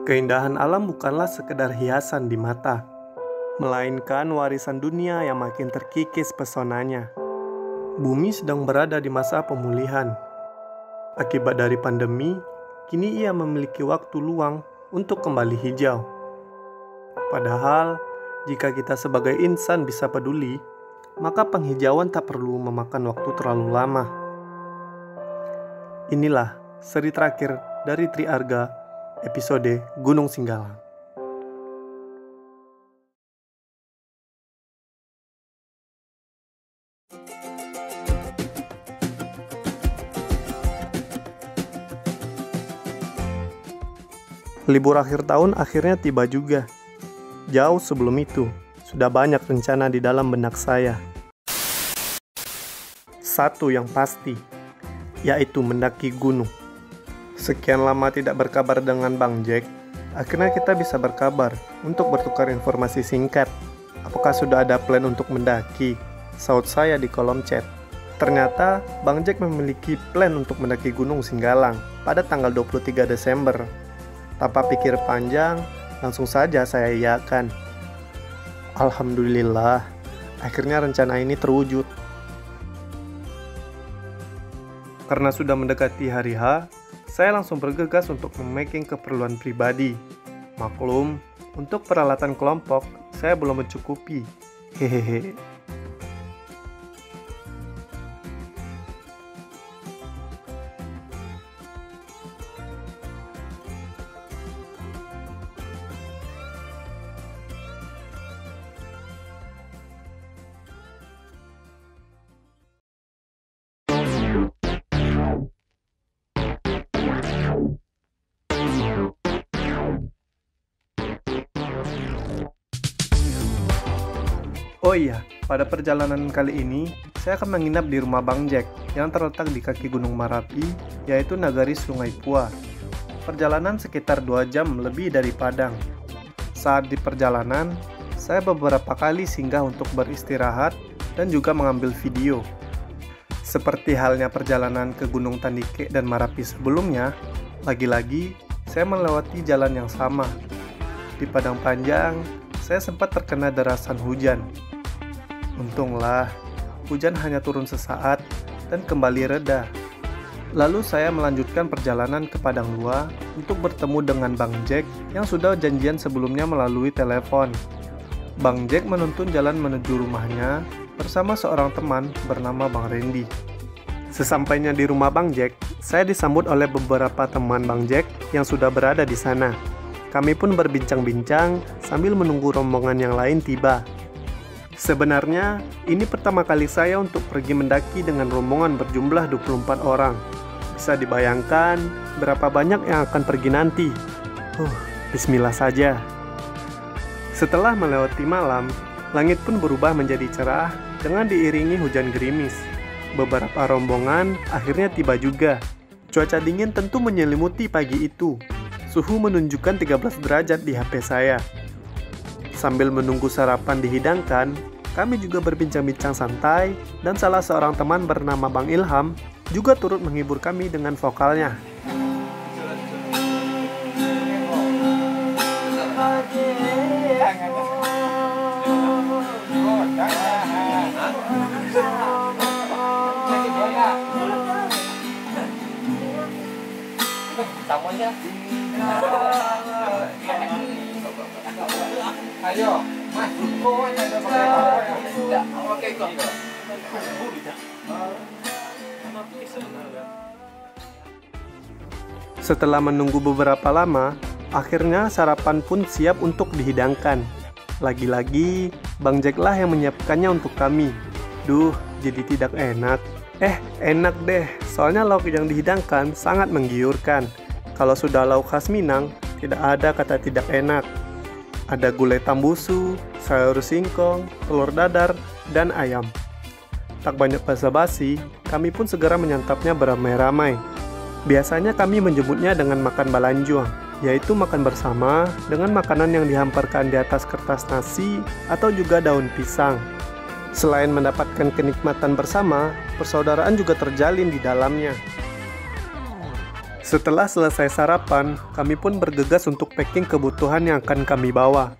Keindahan alam bukanlah sekedar hiasan di mata, melainkan warisan dunia yang makin terkikis pesonanya. Bumi sedang berada di masa pemulihan. Akibat dari pandemi, kini ia memiliki waktu luang untuk kembali hijau. Padahal, jika kita sebagai insan bisa peduli, maka penghijauan tak perlu memakan waktu terlalu lama. Inilah seri terakhir dari Tri Arga, episode Gunung Singgalang. Libur akhir tahun akhirnya tiba juga. Jauh sebelum itu, sudah banyak rencana di dalam benak saya. Satu yang pasti, yaitu mendaki gunung. Sekian lama tidak berkabar dengan Bang Jack, akhirnya kita bisa berkabar untuk bertukar informasi singkat. Apakah sudah ada plan untuk mendaki? Saut saya di kolom chat. Ternyata Bang Jack memiliki plan untuk mendaki Gunung Singgalang pada tanggal 23 Desember. Tanpa pikir panjang, langsung saja saya iakan. Alhamdulillah, akhirnya rencana ini terwujud. Karena sudah mendekati hari H, saya langsung bergegas untuk memaking keperluan pribadi. Maklum, untuk peralatan kelompok, saya belum mencukupi. Hehehe. Oh iya, pada perjalanan kali ini, saya akan menginap di rumah Bang Jack yang terletak di kaki Gunung Marapi, yaitu Nagari Sungai Pua. Perjalanan sekitar 2 jam lebih dari Padang. Saat di perjalanan, saya beberapa kali singgah untuk beristirahat dan juga mengambil video. Seperti halnya perjalanan ke Gunung Tandike dan Marapi sebelumnya, lagi-lagi saya melewati jalan yang sama. Di Padang Panjang, saya sempat terkena derasan hujan. Untunglah, hujan hanya turun sesaat dan kembali reda. Lalu saya melanjutkan perjalanan ke Padang Lua untuk bertemu dengan Bang Jack yang sudah janjian sebelumnya melalui telepon. Bang Jack menuntun jalan menuju rumahnya bersama seorang teman bernama Bang Randy. Sesampainya di rumah Bang Jack, saya disambut oleh beberapa teman Bang Jack yang sudah berada di sana. Kami pun berbincang-bincang sambil menunggu rombongan yang lain tiba. Sebenarnya, ini pertama kali saya untuk pergi mendaki dengan rombongan berjumlah 24 orang. Bisa dibayangkan berapa banyak yang akan pergi nanti. Bismillah saja. Setelah melewati malam, langit pun berubah menjadi cerah dengan diiringi hujan gerimis. Beberapa rombongan akhirnya tiba juga. Cuaca dingin tentu menyelimuti pagi itu. Suhu menunjukkan 13 derajat di HP saya. Sambil menunggu sarapan dihidangkan, kami juga berbincang-bincang santai dan salah seorang teman bernama Bang Ilham juga turut menghibur kami dengan vokalnya. Ayo, Mas, Setelah menunggu beberapa lama, akhirnya sarapan pun siap untuk dihidangkan. Lagi-lagi, Bang Jack lah yang menyiapkannya untuk kami. Jadi tidak enak. Enak deh, soalnya lauk yang dihidangkan sangat menggiurkan. Kalau sudah lauk khas Minang, tidak ada kata tidak enak. Ada gulai tambusu, sayur singkong, telur dadar, dan ayam. Tak banyak basa-basi, kami pun segera menyantapnya beramai-ramai. Biasanya kami menyebutnya dengan makan balanjuang, yaitu makan bersama dengan makanan yang dihamparkan di atas kertas nasi atau juga daun pisang. Selain mendapatkan kenikmatan bersama, persaudaraan juga terjalin di dalamnya. Setelah selesai sarapan, kami pun bergegas untuk packing kebutuhan yang akan kami bawa.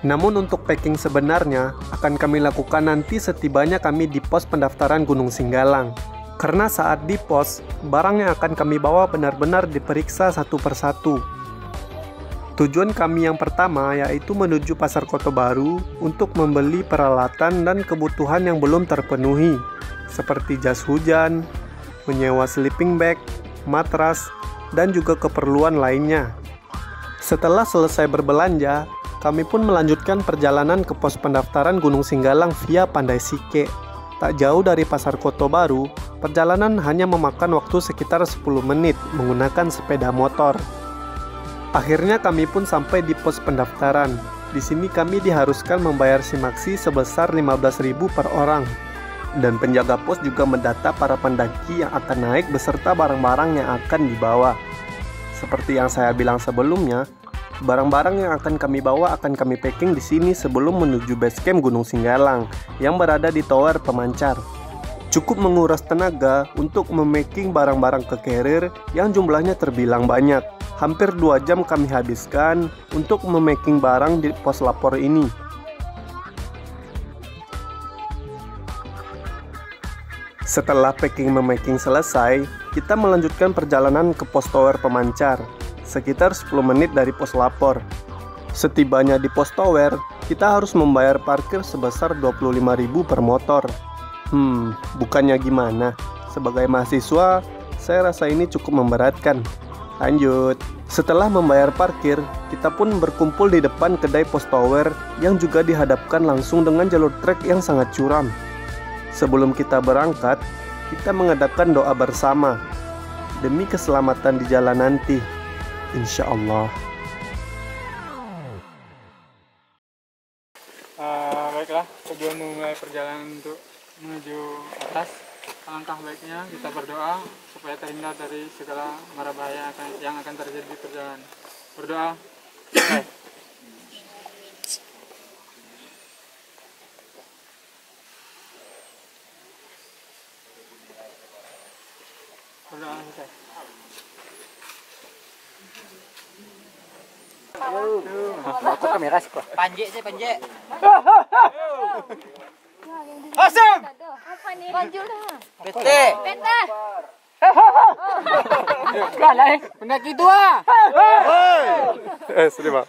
Namun untuk packing sebenarnya akan kami lakukan nanti setibanya kami di pos pendaftaran Gunung Singgalang. Karena saat di pos, barang yang akan kami bawa benar-benar diperiksa satu persatu. Tujuan kami yang pertama yaitu menuju Pasar Kota Baru untuk membeli peralatan dan kebutuhan yang belum terpenuhi, seperti jas hujan, menyewa sleeping bag, matras, dan juga keperluan lainnya. Setelah selesai berbelanja, kami pun melanjutkan perjalanan ke pos pendaftaran Gunung Singgalang via Pandai Sike. Tak jauh dari Pasar Kota Baru, perjalanan hanya memakan waktu sekitar 10 menit menggunakan sepeda motor. Akhirnya kami pun sampai di pos pendaftaran. Di sini kami diharuskan membayar simaksi sebesar 15.000 per orang. Dan penjaga pos juga mendata para pendaki yang akan naik beserta barang-barang yang akan dibawa. Seperti yang saya bilang sebelumnya, barang-barang yang akan kami bawa akan kami packing di sini sebelum menuju base camp Gunung Singgalang yang berada di tower pemancar. Cukup menguras tenaga untuk memaking barang-barang ke carrier yang jumlahnya terbilang banyak. Hampir 2 jam kami habiskan untuk memaking barang di pos lapor ini. Setelah packing-memaking selesai, kita melanjutkan perjalanan ke pos tower pemancar, sekitar 10 menit dari pos lapor. Setibanya di pos tower, kita harus membayar parkir sebesar 25.000 per motor. Bukannya gimana? Sebagai mahasiswa, saya rasa ini cukup memberatkan. Lanjut. Setelah membayar parkir, kita pun berkumpul di depan kedai pos tower yang juga dihadapkan langsung dengan jalur trek yang sangat curam. Sebelum kita berangkat, kita mengadakan doa bersama demi keselamatan di jalan nanti, insya Allah. Baiklah, sebelum memulai perjalanan untuk menuju atas, alangkah baiknya kita berdoa supaya terhindar dari segala mara bahaya yang akan terjadi di perjalanan. Berdoa. Berdoa selesai. Aku kamera sih kok. Panjek sih panjek. Asam. Apa nih? Baju dah. Pete. Peta. Kalah pendaki tua. Terima.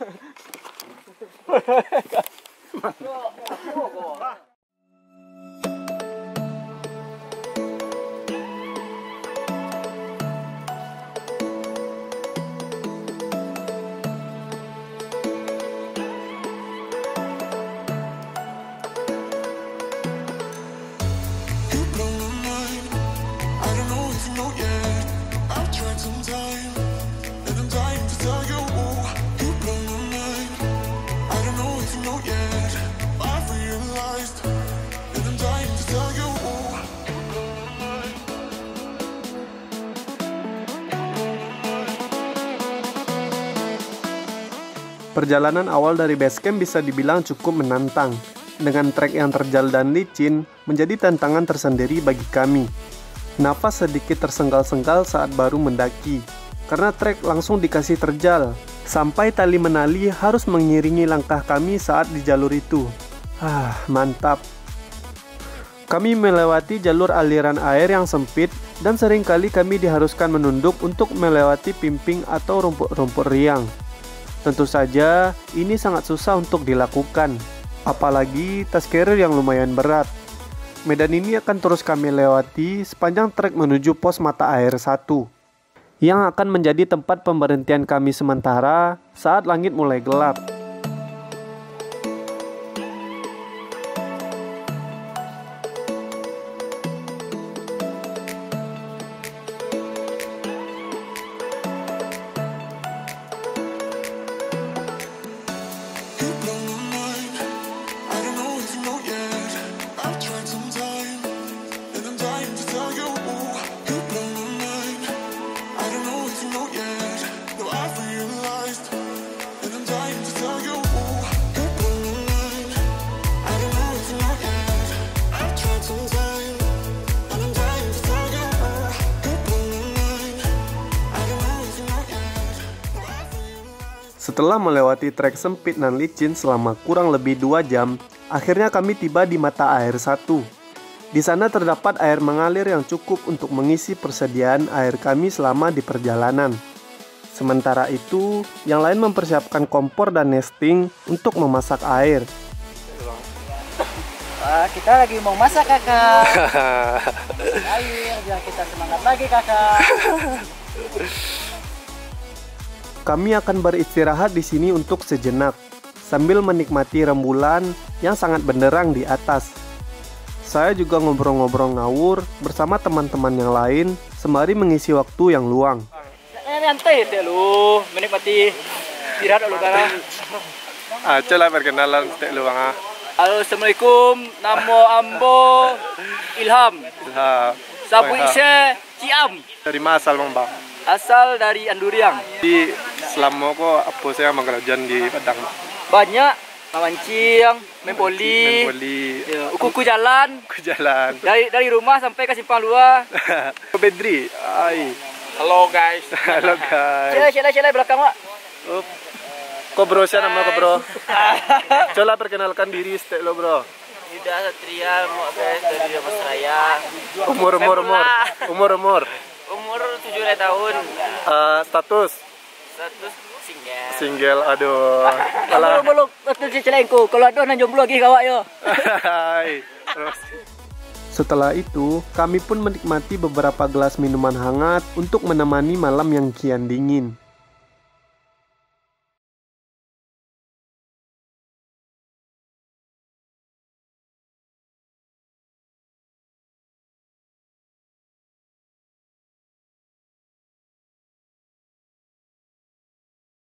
Perjalanan awal dari base camp bisa dibilang cukup menantang. Dengan trek yang terjal dan licin, menjadi tantangan tersendiri bagi kami. Nafas sedikit tersenggal-senggal saat baru mendaki, karena trek langsung dikasih terjal. Sampai tali menali harus mengiringi langkah kami saat di jalur itu. Mantap. Kami melewati jalur aliran air yang sempit, dan seringkali kami diharuskan menunduk untuk melewati pimping atau rumput-rumput riang. Tentu saja, ini sangat susah untuk dilakukan, apalagi tas carrier yang lumayan berat. Medan ini akan terus kami lewati sepanjang trek menuju pos mata air 1, yang akan menjadi tempat pemberhentian kami sementara saat langit mulai gelap. Dying to tell Setelah melewati trek sempit dan licin selama kurang lebih 2 jam, akhirnya kami tiba di mata air 1. Di sana terdapat air mengalir yang cukup untuk mengisi persediaan air kami selama di perjalanan. Sementara itu, yang lain mempersiapkan kompor dan nesting untuk memasak air. Kita lagi mau masak kakak. Air biar kita semangat lagi kakak. Kami akan beristirahat di sini untuk sejenak, sambil menikmati rembulan yang sangat benderang di atas. Saya juga ngobrol-ngobrol ngawur bersama teman-teman yang lain, sembari mengisi waktu yang luang. Nyantai deh lu, menikmati istirahat dulu karena. Coba perkenalan tek luang. Halo, assalamualaikum. Nama Ambo Ilham. Sabu Ise Ciam. Dari mana asal Bang? Asal dari Anduriang. Di selama kok apa saya mengerjakan di Padang? Banyak memancing, main voli, ya, uku jalan. Dari rumah sampai ke Simpang Lua. Bedri, ai. Halo guys. Halo guys. Cila belakang Mak. Kok bro, siapa nama kok bro? Coba perkenalkan diri stek lo bro. Yuda Satria, guys, dari Damasraya. Umur. Umur 7 tahun. Status Single. single, aduh. Belum celengku. Kalau ada nang jomblo lagi kawak yo. Setelah itu, kami pun menikmati beberapa gelas minuman hangat untuk menemani malam yang kian dingin.